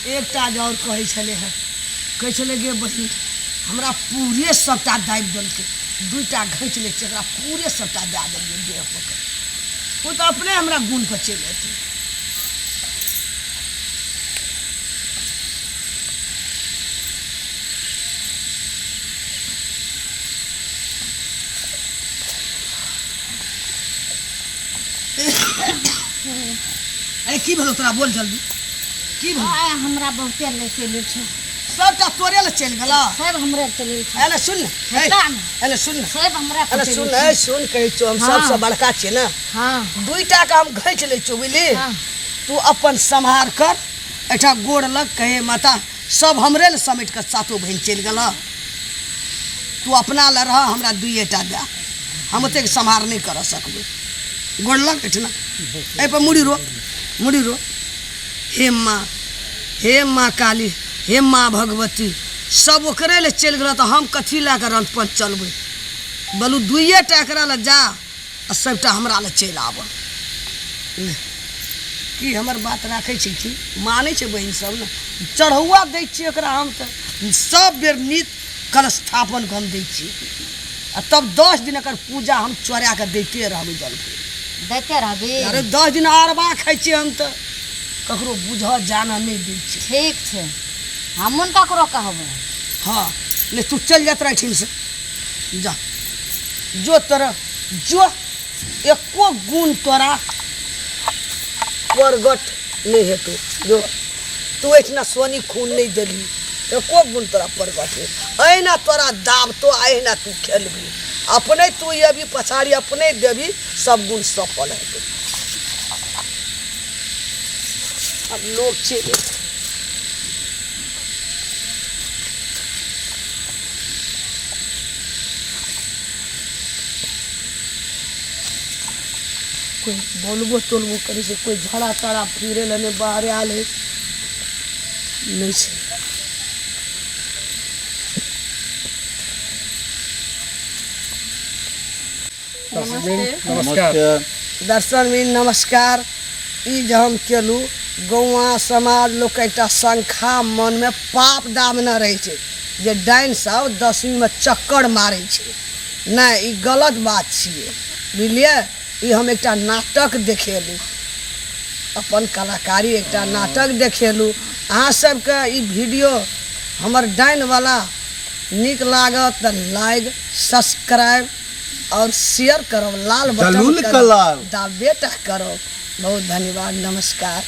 एकटा और कहे छले है, कहे छले गे बहिन हमरा पूरे सबटा दाबि देलकै, दुइटा घैंच ले एकरा पूरे सबटा दे देलिए देह पकड़। वो तो अपने हमरा गुण पर चलि अयतै। अरे की भेलो तोरा, बोल जल्दी की भेलो? हमरा बहुते ले चलि छ, सबटा तोरे ले चलि गेलो, सब हमरे चलि छ। एले सुन एले सुन सब हमरा एले सुन कहि छो हम सबसे बड़का छियै ना। हां दुइटा का हम घैंच ले छो बुझली। तू अपन संभार कर, एठा गोड़ लग कहे माता सब हमरे ले समेट कर सातो बहन चलि गेलो। तू अपना ले रह, हमरा दुइटा दे, हम ओते संभार नहीं कर सकबे। गोड़ लग एठना ए पर मुड़ी रो हे माँ काली, हे माँ भगवती, सब ओकरे ले चलि गेलो तो हम कथी ला के रनपन चलबै? बोलू दुइटा एकरा ले जा आ सबटा हमरा ले चलि आब। की हमर बात राखै छै कि मानै छै बहिन सब ने? चढ़ौआ दै छियै एकरा हम तऽ सब बेर नित कलश स्थापन के हम दै छियै, आ तब 10 दिन एकर पूजा हम चोरा के दैते रहबै जल देते रहबी। अरे 10 दिन अरबा खाइ छियै हम तऽ ककरो बुझऽ जाना नहीं दै छियै। ठीक छै, हमन ककरो कहबै। हाँ नहीं तू चल जात रही से जा, जो तरह जो एको गुण तोरा प्रगट नहीं हेतु। जो तू इतना सोनी खून नहीं दिली, एको गुण तोरा प्रगट नहीं। अहिना तोरा दाब तो अहिना तू खेलबी, अपने तू ये भी पछाड़ी अपने देवी, सब गुण सफल है। अब लोग चले कोई बोलबो तोलबो करे से, कोई झड़ा तड़ा फिरे लने बाहर आल है नहीं छे। नमस्कार दर्शन भी नमस्कार। ई जो हम केलू गौवा समाज लोग एकटा संख्या मन में पाप दामना रहे छे जे डाइन सब 10वीं में चक्कर मारे छे। नहीं ई गलत बात छिए बुझलिए। ई हम एकटा नाटक देखेलू, अपन कलाकारी एकटा नाटक देखेलू। अहाँ सबके ई वीडियो हमर डाइन वाला निक लागत तो लाइक सब्सक्राइब और शेयर करो, लाल बटन दाबेटा करो। बहुत धन्यवाद, नमस्कार।